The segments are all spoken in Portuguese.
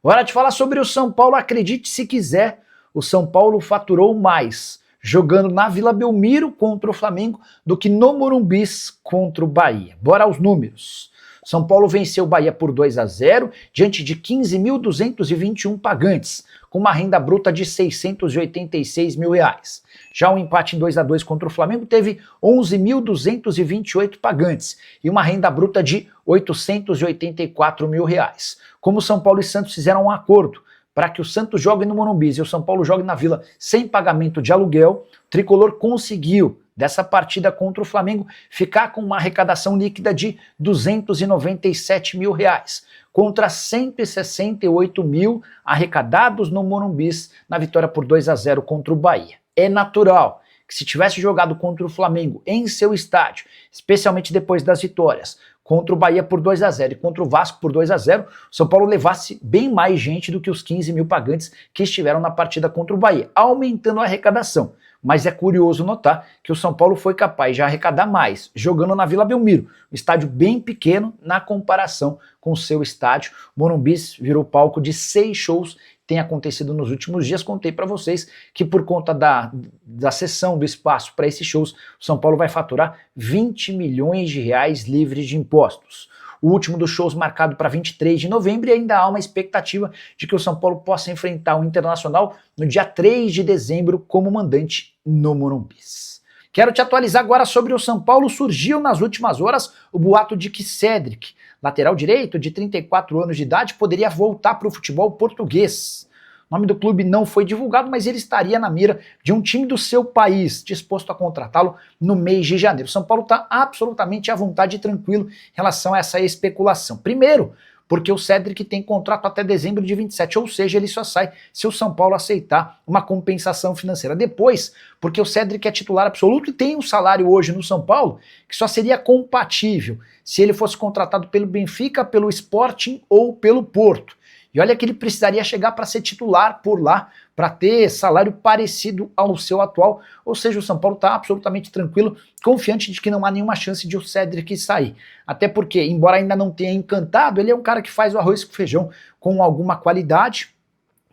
Hora de falar sobre o São Paulo. Acredite se quiser, o São Paulo faturou mais jogando na Vila Belmiro contra o Flamengo do que no Morumbi contra o Bahia. Bora aos números. São Paulo venceu o Bahia por 2-0 diante de 15.221 pagantes, com uma renda bruta de R$ 686 mil. Já o empate em 2-2 contra o Flamengo teve 11.228 pagantes e uma renda bruta de R$ 884 mil. Como São Paulo e Santos fizeram um acordo para que o Santos jogue no Morumbi e o São Paulo jogue na Vila sem pagamento de aluguel, o Tricolor conseguiu, dessa partida contra o Flamengo, ficar com uma arrecadação líquida de R$ 297 mil, contra 168 mil arrecadados no Morumbi na vitória por 2-0 contra o Bahia. É natural que se tivesse jogado contra o Flamengo em seu estádio, especialmente depois das vitórias, contra o Bahia por 2-0 e contra o Vasco por 2-0, o São Paulo levasse bem mais gente do que os 15 mil pagantes que estiveram na partida contra o Bahia, aumentando a arrecadação. Mas é curioso notar que o São Paulo foi capaz de arrecadar mais jogando na Vila Belmiro, um estádio bem pequeno na comparação com o seu estádio. Morumbi virou palco de 6 shows, tem acontecido nos últimos dias. Contei para vocês que por conta da cessão do espaço para esses shows, o São Paulo vai faturar 20 milhões de reais livres de impostos. O último dos shows marcado para 23 de novembro e ainda há uma expectativa de que o São Paulo possa enfrentar o Internacional no dia 3 de dezembro como mandante no Morumbi. Quero te atualizar agora sobre o São Paulo. Surgiu nas últimas horas o boato de que Cédric, lateral direito de 34 anos de idade, poderia voltar para o futebol português. O nome do clube não foi divulgado, mas ele estaria na mira de um time do seu país, disposto a contratá-lo no mês de janeiro. São Paulo está absolutamente à vontade e tranquilo em relação a essa especulação. Primeiro, porque o Cédric tem contrato até dezembro de 27, ou seja, ele só sai se o São Paulo aceitar uma compensação financeira. Depois, porque o Cédric é titular absoluto e tem um salário hoje no São Paulo que só seria compatível se ele fosse contratado pelo Benfica, pelo Sporting ou pelo Porto. E olha que ele precisaria chegar para ser titular por lá, para ter salário parecido ao seu atual, ou seja, o São Paulo está absolutamente tranquilo, confiante de que não há nenhuma chance de o Cédric sair. Até porque, embora ainda não tenha encantado, ele é um cara que faz o arroz com feijão com alguma qualidade,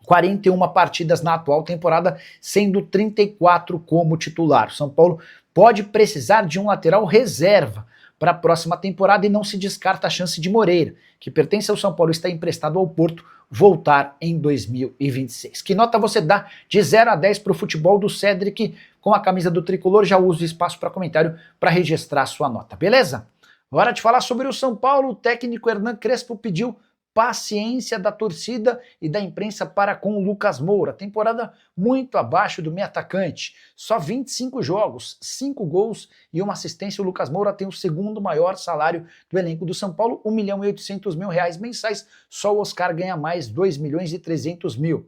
41 partidas na atual temporada, sendo 34 como titular. O São Paulo pode precisar de um lateral reserva para a próxima temporada e não se descarta a chance de Moreira, que pertence ao São Paulo e está emprestado ao Porto, voltar em 2026. Que nota você dá de 0 a 10 para o futebol do Cédric com a camisa do Tricolor? Já uso o espaço para comentário para registrar sua nota, beleza? Hora de falar sobre o São Paulo. O técnico Hernan Crespo pediu paciência da torcida e da imprensa para com o Lucas Moura. Temporada muito abaixo do meio atacante. Só 25 jogos, 5 gols e uma assistência. O Lucas Moura tem o segundo maior salário do elenco do São Paulo, R$ 1.800.000 mensais. Só o Oscar ganha mais, R$ 2.300.000.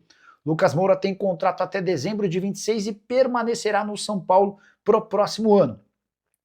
Lucas Moura tem contrato até dezembro de 26 e permanecerá no São Paulo pro próximo ano.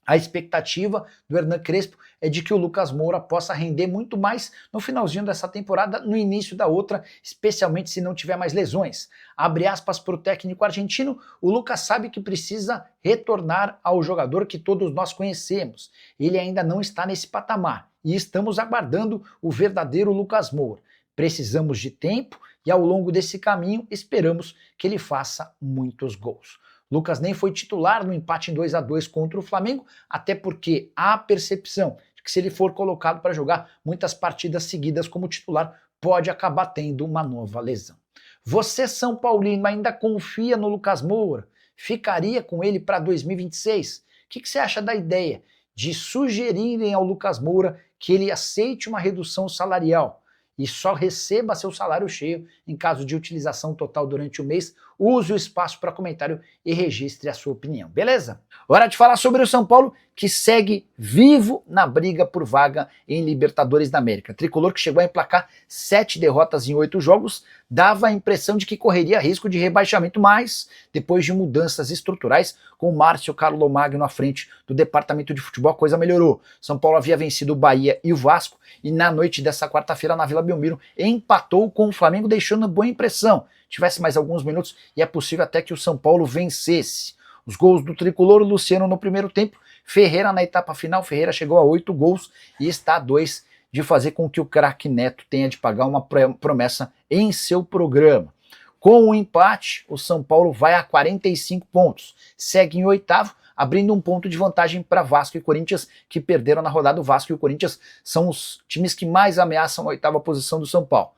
A expectativa do Hernan Crespo é de que o Lucas Moura possa render muito mais no finalzinho dessa temporada, no início da outra, especialmente se não tiver mais lesões. Abre aspas para o técnico argentino: o Lucas sabe que precisa retornar ao jogador que todos nós conhecemos. Ele ainda não está nesse patamar e estamos aguardando o verdadeiro Lucas Moura. Precisamos de tempo e ao longo desse caminho esperamos que ele faça muitos gols. Lucas nem foi titular no empate em 2-2 contra o Flamengo, até porque há a percepção de que se ele for colocado para jogar muitas partidas seguidas como titular, pode acabar tendo uma nova lesão. Você, São Paulino, ainda confia no Lucas Moura? Ficaria com ele para 2026? O que você acha da ideia de sugerirem ao Lucas Moura que ele aceite uma redução salarial e só receba seu salário cheio em caso de utilização total durante o mês? Use o espaço para comentário e registre a sua opinião, beleza? Hora de falar sobre o São Paulo, que segue vivo na briga por vaga em Libertadores da América. Tricolor, que chegou a emplacar 7 derrotas em 8 jogos, dava a impressão de que correria risco de rebaixamento, mas depois de mudanças estruturais, com o Márcio Carlomagno à frente do departamento de futebol, a coisa melhorou. São Paulo havia vencido o Bahia e o Vasco e na noite dessa quarta-feira na Vila Belmiro empatou com o Flamengo, deixando boa impressão. Tivesse mais alguns minutos e é possível até que o São Paulo vencesse. Os gols do Tricolor: Luciano no primeiro tempo, Ferreira na etapa final. Ferreira chegou a 8 gols e está a 2 de fazer com que o craque Neto tenha de pagar uma promessa em seu programa. Com o empate, o São Paulo vai a 45 pontos, segue em oitavo, abrindo um ponto de vantagem para Vasco e Corinthians, que perderam na rodada. O Vasco e o Corinthians são os times que mais ameaçam a oitava posição do São Paulo.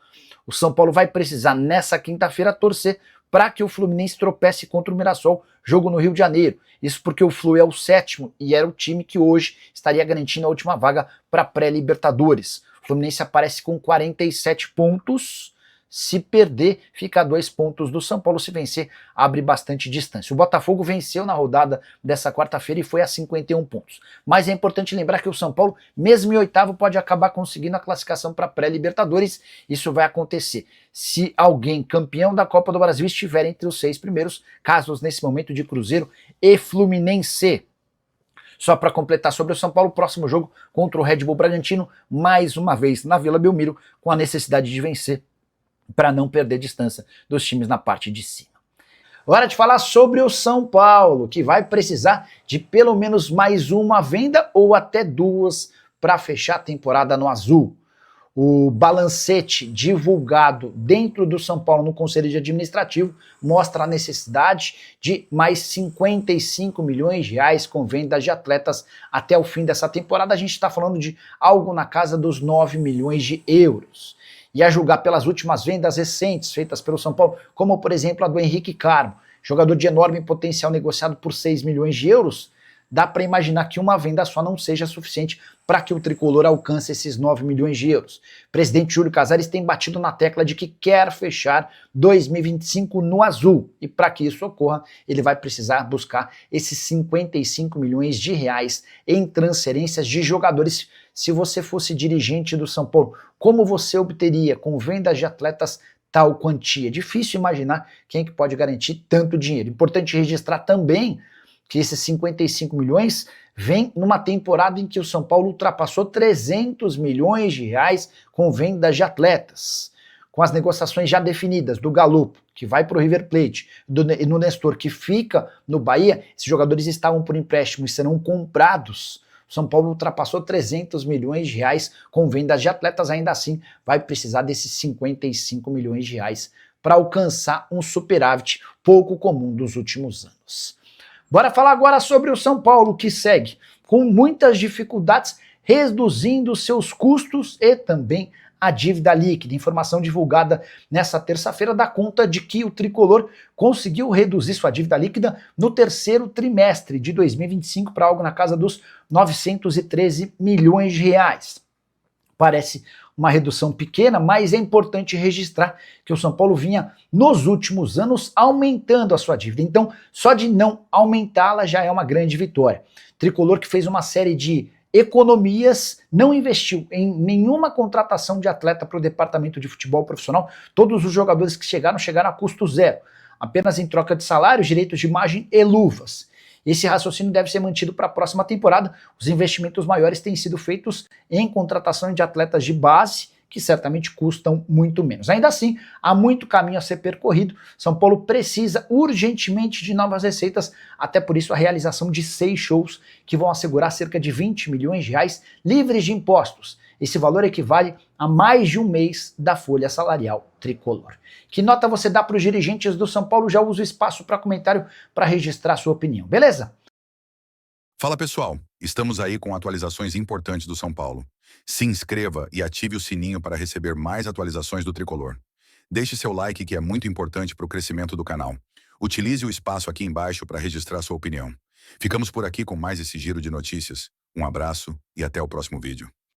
O São Paulo vai precisar, nessa quinta-feira, torcer para que o Fluminense tropece contra o Mirassol, jogo no Rio de Janeiro. Isso porque o Flu é o sétimo e era o time que hoje estaria garantindo a última vaga para pré-Libertadores. O Fluminense aparece com 47 pontos. Se perder, fica a 2 pontos do São Paulo. Se vencer, abre bastante distância. O Botafogo venceu na rodada dessa quarta-feira e foi a 51 pontos. Mas é importante lembrar que o São Paulo, mesmo em oitavo, pode acabar conseguindo a classificação para pré-Libertadores. Isso vai acontecer se alguém campeão da Copa do Brasil estiver entre os 6 primeiros, casos nesse momento de Cruzeiro e Fluminense. Só para completar sobre o São Paulo, próximo jogo contra o Red Bull Bragantino, mais uma vez na Vila Belmiro, com a necessidade de vencer para não perder distância dos times na parte de cima. Hora de falar sobre o São Paulo, que vai precisar de pelo menos mais uma venda ou até 2 para fechar a temporada no azul. O balancete divulgado dentro do São Paulo no Conselho de Administrativo mostra a necessidade de mais 55 milhões de reais com vendas de atletas até o fim dessa temporada. A gente está falando de algo na casa dos 9 milhões de euros. E a julgar pelas últimas vendas recentes feitas pelo São Paulo, como por exemplo a do Henrique Carmo, jogador de enorme potencial negociado por 6 milhões de euros, dá para imaginar que uma venda só não seja suficiente para que o tricolor alcance esses 9 milhões de euros. O presidente Júlio Casares tem batido na tecla de que quer fechar 2025 no azul, e para que isso ocorra, ele vai precisar buscar esses 55 milhões de reais em transferências de jogadores. Se você fosse dirigente do São Paulo, como você obteria com vendas de atletas tal quantia? Difícil imaginar quem é que pode garantir tanto dinheiro. Importante registrar também que esses 55 milhões vem numa temporada em que o São Paulo ultrapassou 300 milhões de reais com vendas de atletas. Com as negociações já definidas do Galo, que vai para o River Plate, e no Nestor, que fica no Bahia, esses jogadores estavam por empréstimo e serão comprados. O São Paulo ultrapassou 300 milhões de reais com vendas de atletas, ainda assim vai precisar desses 55 milhões de reais para alcançar um superávit pouco comum dos últimos anos. Bora falar agora sobre o São Paulo, que segue com muitas dificuldades, reduzindo seus custos e também a dívida líquida. Informação divulgada nessa terça-feira dá conta de que o tricolor conseguiu reduzir sua dívida líquida no terceiro trimestre de 2025 para algo na casa dos 913 milhões de reais. Parece uma redução pequena, mas é importante registrar que o São Paulo vinha, nos últimos anos, aumentando a sua dívida. Então, só de não aumentá-la já é uma grande vitória. Tricolor que fez uma série de economias, não investiu em nenhuma contratação de atleta para o departamento de futebol profissional. Todos os jogadores que chegaram a custo zero, apenas em troca de salários, direitos de imagem e luvas. Esse raciocínio deve ser mantido para a próxima temporada. Os investimentos maiores têm sido feitos em contratação de atletas de base, que certamente custam muito menos. Ainda assim, há muito caminho a ser percorrido. São Paulo precisa urgentemente de novas receitas, até por isso a realização de 6 shows que vão assegurar cerca de 20 milhões de reais livres de impostos. Esse valor equivale a mais de um mês da folha salarial tricolor. Que nota você dá para os dirigentes do São Paulo? Já usa o espaço para comentário para registrar sua opinião, beleza? Fala pessoal, estamos aí com atualizações importantes do São Paulo. Se inscreva e ative o sininho para receber mais atualizações do tricolor. Deixe seu like, que é muito importante para o crescimento do canal. Utilize o espaço aqui embaixo para registrar sua opinião. Ficamos por aqui com mais esse giro de notícias. Um abraço e até o próximo vídeo.